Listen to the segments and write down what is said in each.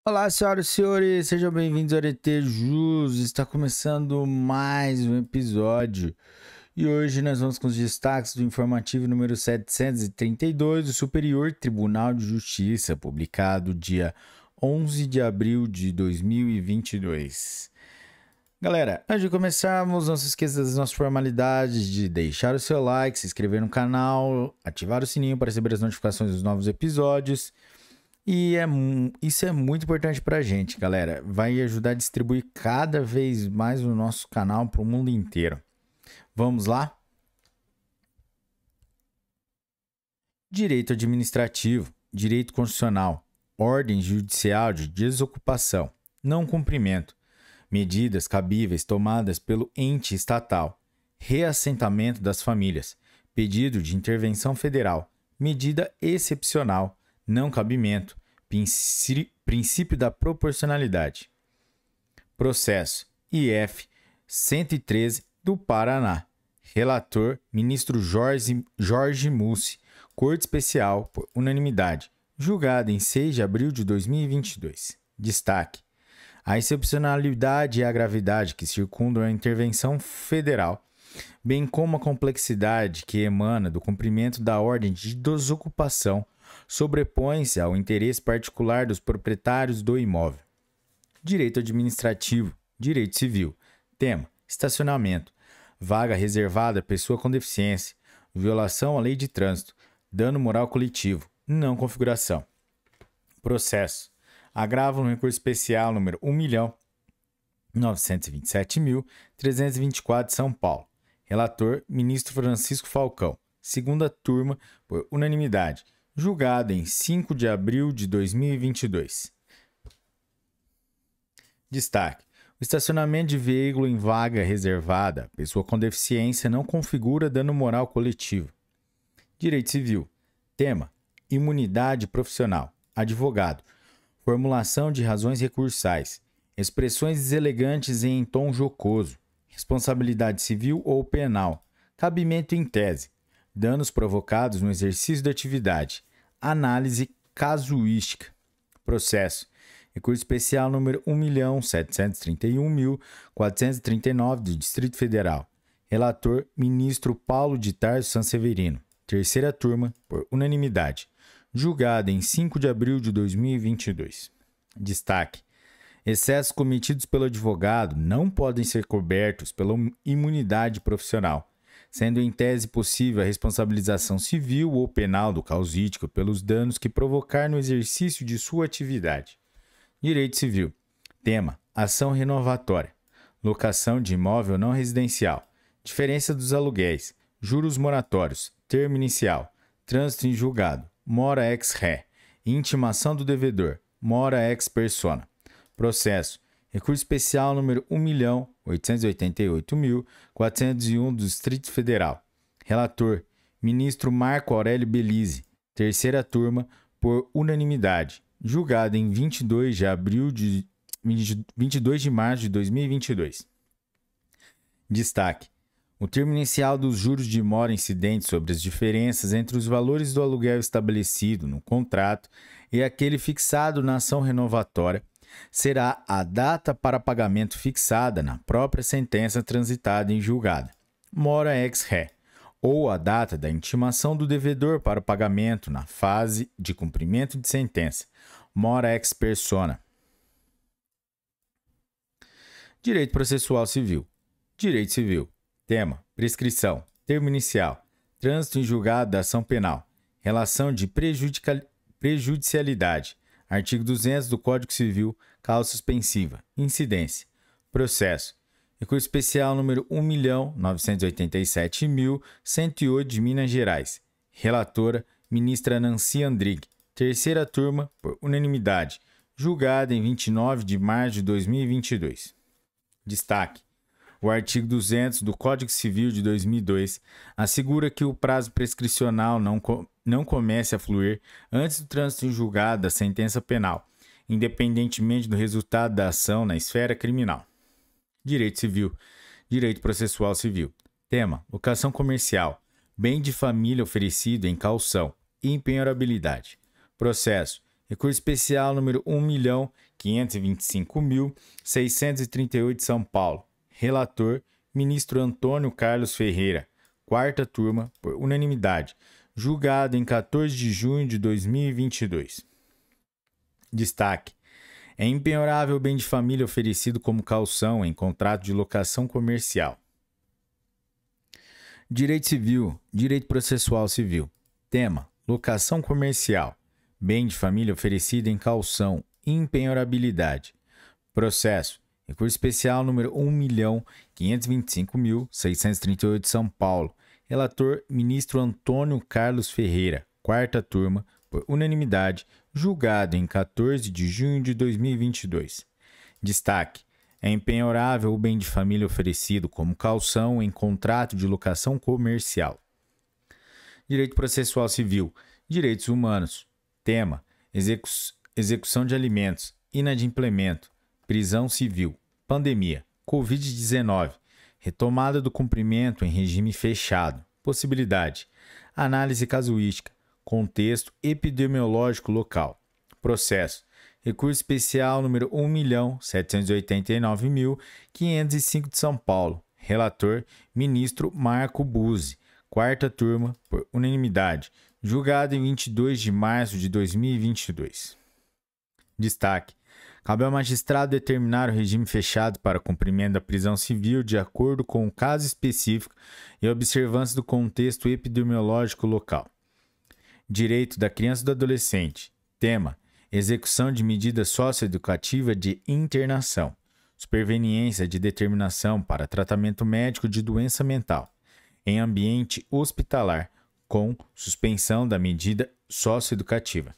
Olá, senhoras e senhores, sejam bem-vindos ao RT Jus. Está começando mais um episódio e hoje nós vamos com os destaques do informativo número 732 do Superior Tribunal de Justiça, publicado dia 11 de abril de 2022. Galera, antes de começarmos, não se esqueça das nossas formalidades de deixar o seu like, se inscrever no canal, ativar o sininho para receber as notificações dos novos episódios. E isso é muito importante pra gente, galera. Vai ajudar a distribuir cada vez mais o nosso canal para o mundo inteiro. Vamos lá? Direito administrativo, direito constitucional, ordem judicial de desocupação, não cumprimento, medidas cabíveis tomadas pelo ente estatal, reassentamento das famílias, pedido de intervenção federal, medida excepcional, não cabimento, princípio da proporcionalidade. Processo IF 113 do Paraná. Relator, ministro Jorge Mussi. Corte Especial, por unanimidade. Julgado em 6 de abril de 2022. Destaque: a excepcionalidade e a gravidade que circundam a intervenção federal, bem como a complexidade que emana do cumprimento da ordem de desocupação, sobrepõe-se ao interesse particular dos proprietários do imóvel. Direito administrativo, direito civil. Tema: estacionamento, vaga reservada à pessoa com deficiência, violação à lei de trânsito, dano moral coletivo, não configuração. Processo: agravo no recurso especial número 1.927.324 de São Paulo. Relator, ministro Francisco Falcão. Segunda turma, por unanimidade. Julgado em 5 de abril de 2022. Destaque: o estacionamento de veículo em vaga reservada, pessoa com deficiência, não configura dano moral coletivo. Direito civil. Tema: imunidade profissional. Advogado. Formulação de razões recursais. Expressões deselegantes em tom jocoso. Responsabilidade civil ou penal. Cabimento em tese. Danos provocados no exercício da atividade. Análise casuística. Processo: recurso especial número 1.731.439 do Distrito Federal. Relator, ministro Paulo de Tarso Sanseverino. Terceira turma, por unanimidade. Julgado em 5 de abril de 2022. Destaque: excessos cometidos pelo advogado não podem ser cobertos pela imunidade profissional, sendo em tese possível a responsabilização civil ou penal do causídico pelos danos que provocar no exercício de sua atividade. Direito civil. Tema: ação renovatória, locação de imóvel não residencial, diferença dos aluguéis, juros moratórios, termo inicial, trânsito em julgado, mora ex ré, intimação do devedor, mora ex persona. Processo: recurso especial número 1.888.401 do Distrito Federal. Relator, ministro Marco Aurélio Belize. Terceira turma, por unanimidade. Julgado em 22 de março de 2022. Destaque: o termo inicial dos juros de mora incidente sobre as diferenças entre os valores do aluguel estabelecido no contrato e aquele fixado na ação renovatória será a data para pagamento fixada na própria sentença transitada em julgado, mora ex ré, ou a data da intimação do devedor para o pagamento na fase de cumprimento de sentença, mora ex persona. Direito processual civil. Direito civil. Tema: prescrição, termo inicial, trânsito em julgado da ação penal, relação de prejudicialidade, artigo 200 do Código Civil, causa suspensiva, incidência. Processo: recurso especial número 1.987.108 de Minas Gerais. Relatora, ministra Nancy Andrighi. Terceira turma, por unanimidade. Julgada em 29 de março de 2022. Destaque: o artigo 200 do Código Civil de 2002 assegura que o prazo prescricional não comece a fluir antes do trânsito em julgado da sentença penal, independentemente do resultado da ação na esfera criminal. Direito civil. Direito processual civil. Tema: locação comercial, bem de família oferecido em caução e impenhorabilidade. Processo: Recurso especial número 1.525.638 São Paulo. Relator, ministro Antônio Carlos Ferreira. Quarta turma, por unanimidade. Julgado em 14 de junho de 2022. Destaque. É impenhorável o bem de família oferecido como caução em contrato de locação comercial. Direito civil, direito processual civil. Tema: locação comercial. Bem de família oferecido em caução, impenhorabilidade. Processo: recurso especial número 1.525.638 São Paulo. Relator: ministro Antônio Carlos Ferreira. Quarta turma, por unanimidade, julgado em 14 de junho de 2022. Destaque: é impenhorável o bem de família oferecido como caução em contrato de locação comercial. Direito processual civil, direitos humanos. Tema: execução de alimentos, inadimplemento, prisão civil, pandemia, Covid-19, retomada do cumprimento em regime fechado, possibilidade, análise casuística, contexto epidemiológico local. Processo: recurso especial número 1.789.505 de São Paulo. Relator: ministro Marco Buzzi. Quarta turma, por unanimidade. Julgado em 22 de março de 2022. Destaque: cabe ao magistrado determinar o regime fechado para cumprimento da prisão civil de acordo com o caso específico e observância do contexto epidemiológico local. Direito da criança e do adolescente. Tema: execução de medida socioeducativa de internação. Superveniência de determinação para tratamento médico de doença mental em ambiente hospitalar, com suspensão da medida socioeducativa.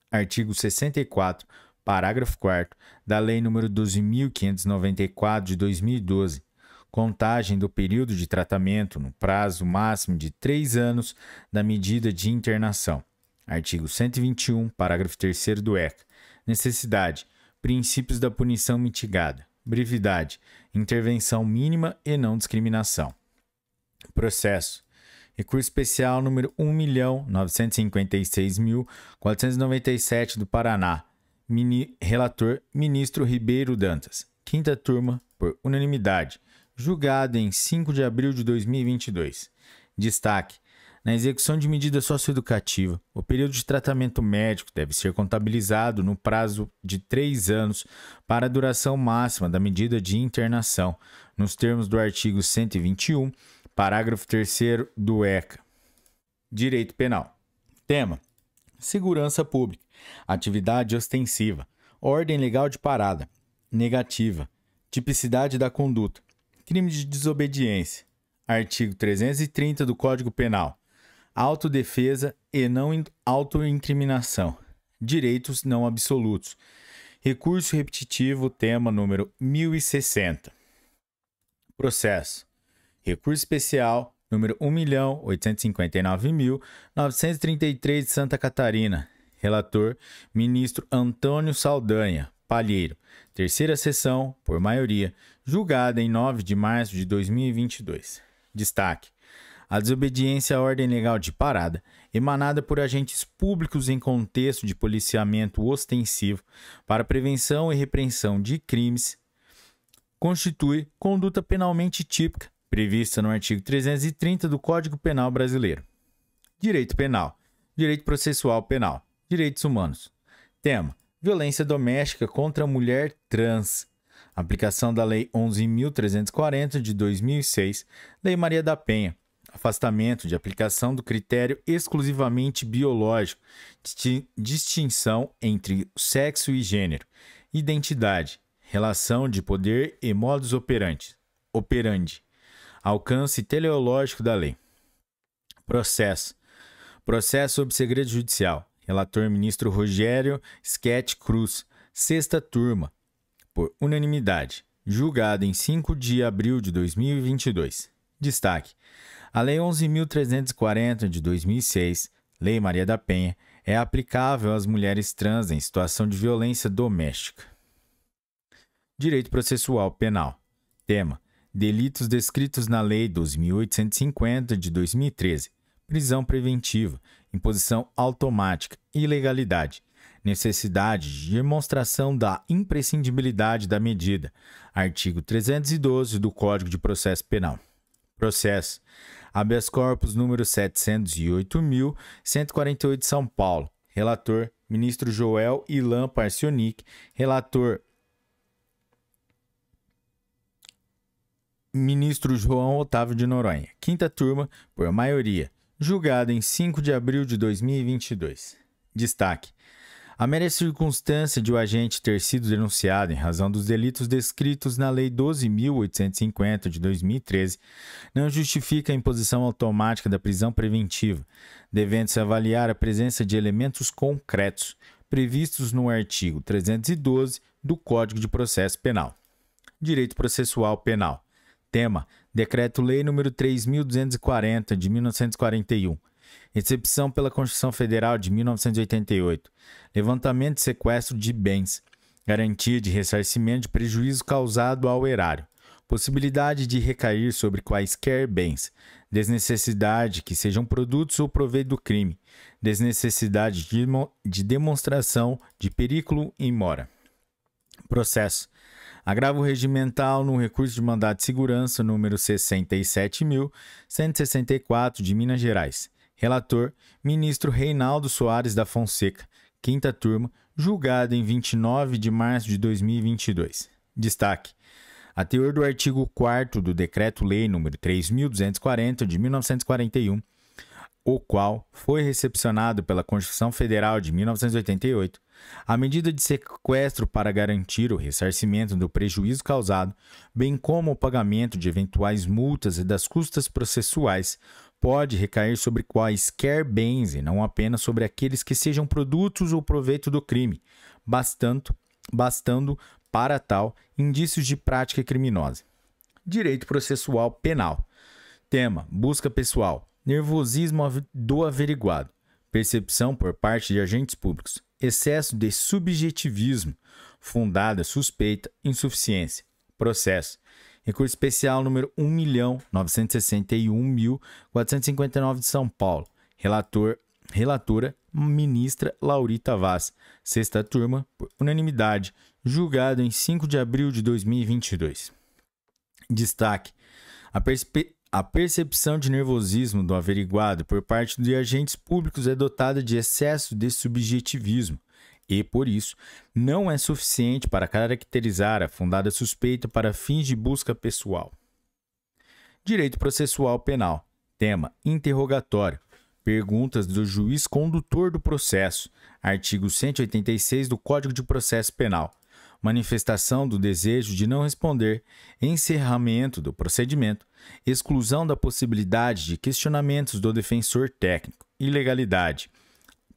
Artigo 64, parágrafo 4º da Lei nº 12.594 de 2012, contagem do período de tratamento no prazo máximo de 3 anos da medida de internação. Artigo 121, parágrafo 3º do ECA. Necessidade, princípios da punição mitigada, brevidade, intervenção mínima e não discriminação. Processo: recurso especial número 1.956.497 do Paraná. Relator: ministro Ribeiro Dantas. Quinta turma, por unanimidade. Julgado em 5 de abril de 2022. Destaque: na execução de medida socioeducativa, o período de tratamento médico deve ser contabilizado no prazo de 3 anos para a duração máxima da medida de internação, nos termos do artigo 121, parágrafo 3º do ECA. Direito penal. Tema: segurança pública, atividade ostensiva, ordem legal de parada, negativa, tipicidade da conduta, crime de desobediência. Artigo 330 do Código Penal. Autodefesa e não autoincriminação. Direitos não absolutos. Recurso repetitivo, tema número 1060. Processo: recurso especial número 1.859.933 de Santa Catarina. Relator: ministro Antônio Saldanha Palheiro. Terceira sessão, por maioria, julgada em 9 de março de 2022. Destaque: a desobediência à ordem legal de parada, emanada por agentes públicos em contexto de policiamento ostensivo para prevenção e repreensão de crimes, constitui conduta penalmente típica, prevista no artigo 330 do Código Penal Brasileiro. Direito penal, direito processual penal, direitos humanos. Tema: violência doméstica contra a mulher trans. Aplicação da Lei 11.340 de 2006, Lei Maria da Penha. Afastamento de aplicação do critério exclusivamente biológico, distinção entre sexo e gênero, identidade, relação de poder e modus operandi, alcance teleológico da lei. Processo sob segredo judicial. Relator: ministro Rogério Schetti Cruz. Sexta turma, por unanimidade. Julgado em 5 de abril de 2022. Destaque: a Lei 11.340 de 2006, Lei Maria da Penha, é aplicável às mulheres trans em situação de violência doméstica. Direito processual penal. Tema: delitos descritos na Lei 12.850 de 2013, prisão preventiva, imposição automática, ilegalidade, Necessidade de demonstração da imprescindibilidade da medida. Artigo 312 do Código de Processo Penal. Processo. Habeas corpus número 708.148, São Paulo. Relator, ministro Joel Ilan Parcionic. Relator, ministro João Otávio de Noronha. Quinta turma, por maioria. Julgado em 5 de abril de 2022. Destaque. A mera circunstância de o agente ter sido denunciado em razão dos delitos descritos na Lei 12.850 de 2013 não justifica a imposição automática da prisão preventiva, devendo-se avaliar a presença de elementos concretos previstos no artigo 312 do Código de Processo Penal. Direito Processual Penal. Tema: Decreto-Lei nº 3.240, de 1941. Excepção pela Constituição Federal de 1988. Levantamento e sequestro de bens. Garantia de ressarcimento de prejuízo causado ao erário. Possibilidade de recair sobre quaisquer bens. Desnecessidade que sejam produtos ou proveito do crime. Desnecessidade de demonstração de perigo in mora. Processo. Agravo regimental no recurso de mandado de segurança número 67.164 de Minas Gerais. Relator, ministro Reinaldo Soares da Fonseca. Quinta turma, julgado em 29 de março de 2022. Destaque. A teor do artigo 4º do Decreto-Lei nº 3.240 de 1941, o qual foi recepcionado pela Constituição Federal de 1988, a medida de sequestro para garantir o ressarcimento do prejuízo causado, bem como o pagamento de eventuais multas e das custas processuais, pode recair sobre quaisquer bens e não apenas sobre aqueles que sejam produtos ou proveito do crime, bastando para tal indícios de prática criminosa. Direito Processual Penal. Tema: busca pessoal. Nervosismo do averiguado. Percepção por parte de agentes públicos. Excesso de subjetivismo. Fundada suspeita. Insuficiência. Processo. Recurso especial número 1.961.459 de São Paulo. Relatora, ministra Laurita Vaz. Sexta turma, por unanimidade. Julgado em 5 de abril de 2022. Destaque. A percepção de nervosismo do averiguado por parte de agentes públicos é dotada de excesso de subjetivismo e, por isso, não é suficiente para caracterizar a fundada suspeita para fins de busca pessoal. Direito Processual Penal. Tema: interrogatório. Perguntas do juiz condutor do processo. Artigo 186 do Código de Processo Penal. Manifestação do desejo de não responder, encerramento do procedimento, exclusão da possibilidade de questionamentos do defensor técnico, ilegalidade.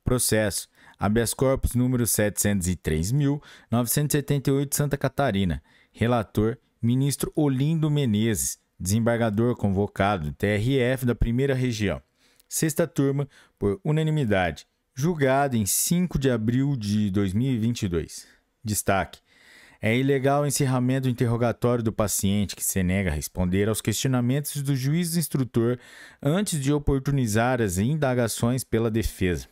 Processo. Habeas corpus número 703.978, Santa Catarina. Relator, ministro Olindo Menezes, desembargador convocado do TRF da Primeira Região. Sexta turma, por unanimidade. Julgado em 5 de abril de 2022. Destaque. É ilegal o encerramento do interrogatório do paciente que se nega a responder aos questionamentos do juiz instrutor antes de oportunizar as indagações pela defesa.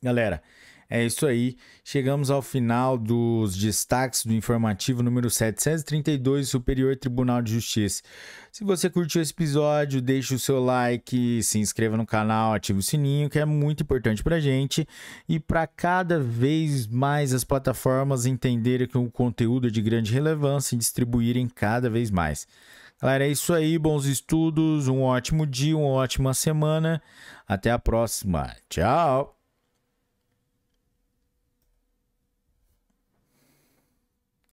Galera, é isso aí. Chegamos ao final dos destaques do informativo número 732 do Superior Tribunal de Justiça. Se você curtiu esse episódio, deixe o seu like, se inscreva no canal, ative o sininho, que é muito importante pra gente e para cada vez mais as plataformas entenderem que o conteúdo é de grande relevância e distribuírem cada vez mais. Galera, é isso aí. Bons estudos, um ótimo dia, uma ótima semana. Até a próxima. Tchau!